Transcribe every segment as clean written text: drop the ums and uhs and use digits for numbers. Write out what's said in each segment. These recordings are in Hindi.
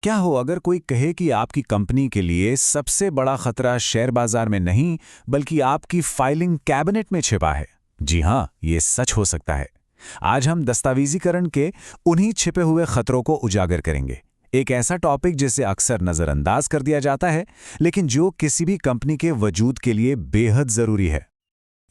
क्या हो अगर कोई कहे कि आपकी कंपनी के लिए सबसे बड़ा खतरा शेयर बाजार में नहीं बल्कि आपकी फाइलिंग कैबिनेट में छिपा है? जी हां, ये सच हो सकता है। आज हम दस्तावेजीकरण के उन्हीं छिपे हुए खतरों को उजागर करेंगे। एक ऐसा टॉपिक जिसे अक्सर नजरअंदाज कर दिया जाता है, लेकिन जो किसी भी कंपनी के वजूद के लिए बेहद जरूरी है।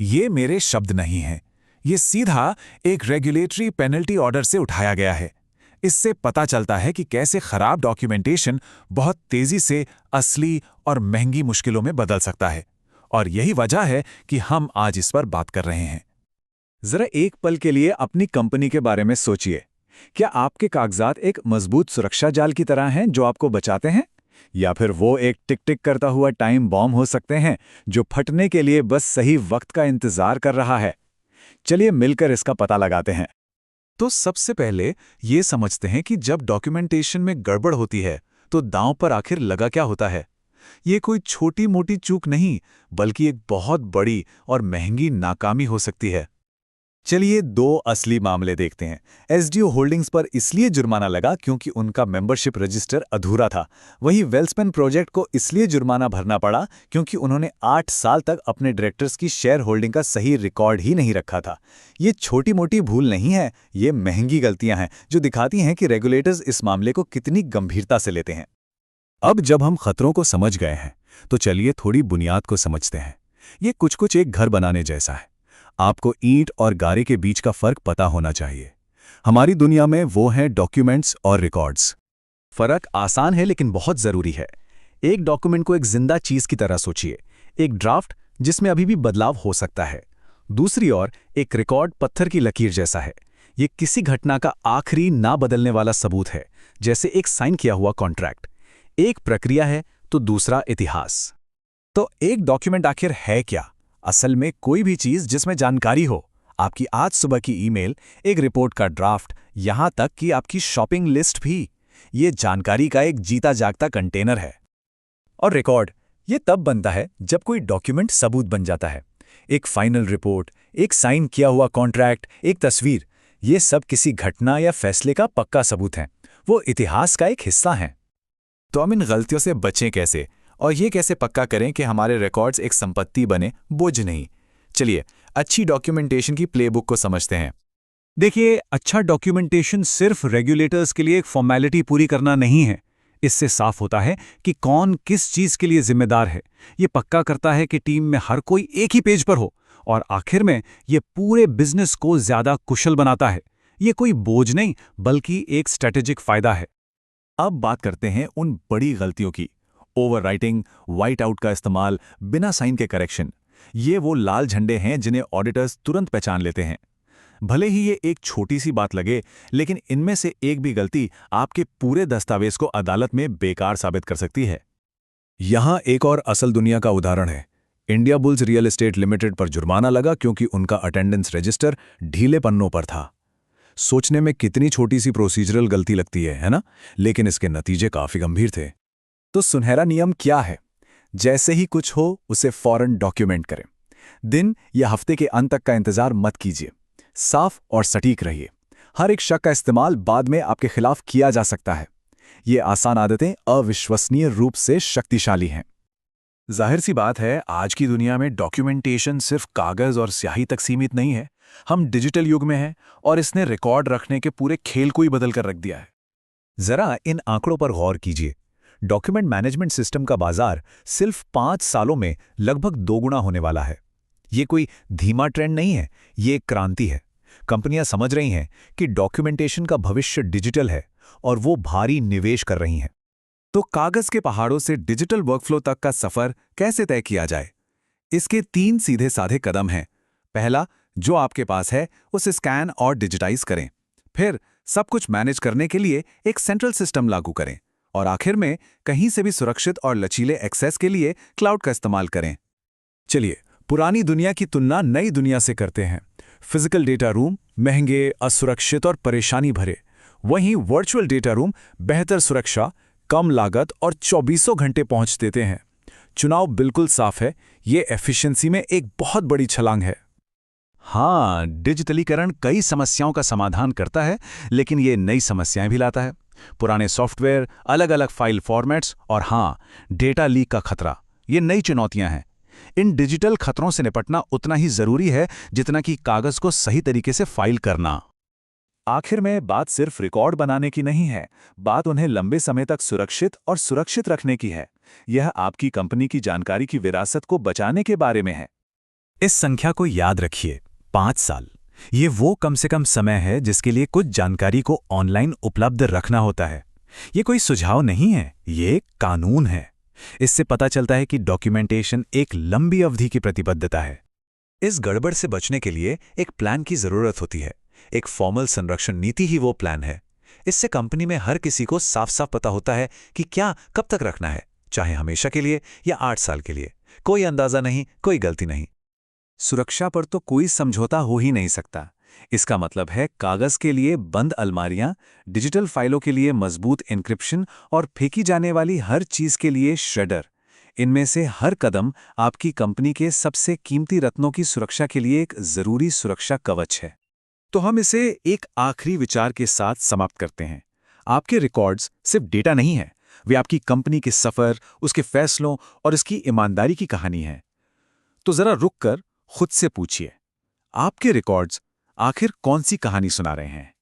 ये मेरे शब्द नहीं हैं। ये सीधा एक रेगुलेटरी पेनल्टी ऑर्डर से उठाया गया है। इससे पता चलता है कि कैसे खराब डॉक्यूमेंटेशन बहुत तेजी से असली और महंगी मुश्किलों में बदल सकता है। और यही वजह है कि हम आज इस पर बात कर रहे हैं। जरा एक पल के लिए अपनी कंपनी के बारे में सोचिए। क्या आपके कागजात एक मजबूत सुरक्षा जाल की तरह हैं जो आपको बचाते हैं? या फिर वो एक टिक टिक करता हुआ टाइम बॉम्ब हो सकते हैं जो फटने के लिए बस सही वक्त का इंतजार कर रहा है? चलिए मिलकर इसका पता लगाते हैं। तो सबसे पहले ये समझते हैं कि जब डॉक्यूमेंटेशन में गड़बड़ होती है तो दांव पर आखिर लगा क्या होता है। ये कोई छोटी मोटी चूक नहीं, बल्कि एक बहुत बड़ी और महंगी नाकामी हो सकती है। चलिए दो असली मामले देखते हैं। एसडीओ होल्डिंग्स पर इसलिए जुर्माना लगा क्योंकि उनका मेंबरशिप रजिस्टर अधूरा था। वहीं वेल्सपेन प्रोजेक्ट को इसलिए जुर्माना भरना पड़ा क्योंकि उन्होंने 8 साल तक अपने डायरेक्टर्स की शेयर होल्डिंग का सही रिकॉर्ड ही नहीं रखा था। ये छोटी मोटी भूल नहीं है, ये महंगी गलतियां हैं जो दिखाती हैं कि रेगुलेटर्स इस मामले को कितनी गंभीरता से लेते हैं। अब जब हम खतरों को समझ गए हैं तो चलिए थोड़ी बुनियाद को समझते हैं। ये कुछ एक घर बनाने जैसा है। आपको ईंट और गारे के बीच का फर्क पता होना चाहिए। हमारी दुनिया में वो हैं डॉक्यूमेंट्स और रिकॉर्ड्स। फर्क आसान है लेकिन बहुत जरूरी है। एक डॉक्यूमेंट को एक जिंदा चीज की तरह सोचिए, एक ड्राफ्ट जिसमें अभी भी बदलाव हो सकता है। दूसरी ओर एक रिकॉर्ड पत्थर की लकीर जैसा है। ये किसी घटना का आखिरी ना बदलने वाला सबूत है, जैसे एक साइन किया हुआ कॉन्ट्रैक्ट। एक प्रक्रिया है तो दूसरा इतिहास। तो एक डॉक्यूमेंट आखिर है क्या? असल में कोई भी चीज जिसमें जानकारी हो। आपकी आज सुबह की ईमेल, एक रिपोर्ट का ड्राफ्ट, यहां तक कि आपकी शॉपिंग लिस्ट भी, ये जानकारी का एक जीता जागता कंटेनर है। और रिकॉर्ड ये तब बनता है जब कोई डॉक्यूमेंट सबूत बन जाता है। एक फाइनल रिपोर्ट, एक साइन किया हुआ कॉन्ट्रैक्ट, एक तस्वीर, ये सब किसी घटना या फैसले का पक्का सबूत हैं। वो इतिहास का एक हिस्सा हैं। तो हम इन गलतियों से बचें कैसे, और ये कैसे पक्का करें कि हमारे रिकॉर्ड्स एक संपत्ति बने, बोझ नहीं? चलिए अच्छी डॉक्यूमेंटेशन की प्लेबुक को समझते हैं। देखिए, अच्छा डॉक्यूमेंटेशन सिर्फ रेगुलेटर्स के लिए एक फॉर्मेलिटी पूरी करना नहीं है। इससे साफ होता है कि कौन किस चीज के लिए जिम्मेदार है। ये पक्का करता है कि टीम में हर कोई एक ही पेज पर हो, और आखिर में ये पूरे बिजनेस को ज्यादा कुशल बनाता है। ये कोई बोझ नहीं बल्कि एक स्ट्रेटेजिक फायदा है। अब बात करते हैं उन बड़ी गलतियों की। ओवरराइटिंग, वाइट आउट का इस्तेमाल, बिना साइन के करेक्शन। ये वो लाल झंडे हैं जिन्हें ऑडिटर्स तुरंत पहचान लेते हैं। भले ही ये एक छोटी सी बात लगे, लेकिन इनमें से एक भी गलती आपके पूरे दस्तावेज को अदालत में बेकार साबित कर सकती है। यहां एक और असल दुनिया का उदाहरण है। India bulls real estate limited पर जुर्माना लगा क्योंकि उनका अटेंडेंस रजिस्टर ढीले पन्नों पर था। सोचने में कितनी छोटी सी प्रोसीजरल गलती लगती है ना? लेकिन इसके नतीजे काफी गंभीर थे। तो सुनहरा नियम क्या है? जैसे ही कुछ हो उसे फौरन डॉक्यूमेंट करें। दिन या हफ्ते के अंत तक का इंतजार मत कीजिए। साफ और सटीक रहिए। हर एक शक का इस्तेमाल बाद में आपके खिलाफ किया जा सकता है। ये आसान आदतें अविश्वसनीय रूप से शक्तिशाली हैं। जाहिर सी बात है, आज की दुनिया में डॉक्यूमेंटेशन सिर्फ कागज और स्याही तक सीमित नहीं है। हम डिजिटल युग में हैं और इसने रिकॉर्ड रखने के पूरे खेल को ही बदल कर रख दिया है। जरा इन आंकड़ों पर गौर कीजिए। डॉक्यूमेंट मैनेजमेंट सिस्टम का बाजार सिर्फ 5 सालों में लगभग 2 गुना होने वाला है। ये कोई धीमा ट्रेंड नहीं है, ये एक क्रांति है। कंपनियां समझ रही हैं कि डॉक्यूमेंटेशन का भविष्य डिजिटल है और वो भारी निवेश कर रही हैं। तो कागज के पहाड़ों से डिजिटल वर्कफ्लो तक का सफर कैसे तय किया जाए? इसके 3 सीधे साधे कदम हैं। पहला, जो आपके पास है उसे स्कैन और डिजिटाइज करें। फिर सब कुछ मैनेज करने के लिए एक सेंट्रल सिस्टम लागू करें। और आखिर में कहीं से भी सुरक्षित और लचीले एक्सेस के लिए क्लाउड का इस्तेमाल करें। चलिए पुरानी दुनिया की तुलना नई दुनिया से करते हैं। फिजिकल डेटा रूम महंगे, असुरक्षित और परेशानी भरे। वहीं वर्चुअल डेटा रूम बेहतर सुरक्षा, कम लागत और 24 घंटे पहुंच देते हैं। चुनाव बिल्कुल साफ है, ये एफिशिएंसी में एक बहुत बड़ी छलांग है। हाँ, डिजिटलीकरण कई समस्याओं का समाधान करता है, लेकिन ये नई समस्याएं भी लाता है। पुराने सॉफ्टवेयर, अलग अलग फाइल फॉर्मेट्स और हाँ, डेटा लीक का खतरा, ये नई चुनौतियां हैं। इन डिजिटल खतरों से निपटना उतना ही जरूरी है जितना कि कागज को सही तरीके से फाइल करना। आखिर में बात सिर्फ रिकॉर्ड बनाने की नहीं है, बात उन्हें लंबे समय तक सुरक्षित रखने की है। यह आपकी कंपनी की जानकारी की विरासत को बचाने के बारे में है। इस संख्या को याद रखिए, 5 साल। ये वो कम से कम समय है जिसके लिए कुछ जानकारी को ऑनलाइन उपलब्ध रखना होता है। ये कोई सुझाव नहीं है, ये एक कानून है। इससे पता चलता है कि डॉक्यूमेंटेशन एक लंबी अवधि की प्रतिबद्धता है। इस गड़बड़ से बचने के लिए एक प्लान की जरूरत होती है। एक फॉर्मल संरक्षण नीति ही वो प्लान है। इससे कंपनी में हर किसी को साफ साफ पता होता है कि क्या कब तक रखना है, चाहे हमेशा के लिए या 8 साल के लिए। कोई अंदाजा नहीं, कोई गलती नहीं। सुरक्षा पर तो कोई समझौता हो ही नहीं सकता। इसका मतलब है कागज के लिए बंद अलमारियां, डिजिटल फाइलों के लिए मजबूत एन्क्रिप्शन और फेंकी जाने वाली हर चीज के लिए श्रेडर। इनमें से हर कदम आपकी कंपनी के सबसे कीमती रत्नों की सुरक्षा के लिए एक जरूरी सुरक्षा कवच है। तो हम इसे एक आखिरी विचार के साथ समाप्त करते हैं। आपके रिकॉर्ड्स सिर्फ डेटा नहीं है, वे आपकी कंपनी के सफर, उसके फैसलों और इसकी ईमानदारी की कहानी है। तो जरा रुक कर खुद से पूछिए, आपके रिकॉर्ड्स आखिर कौन सी कहानी सुना रहे हैं?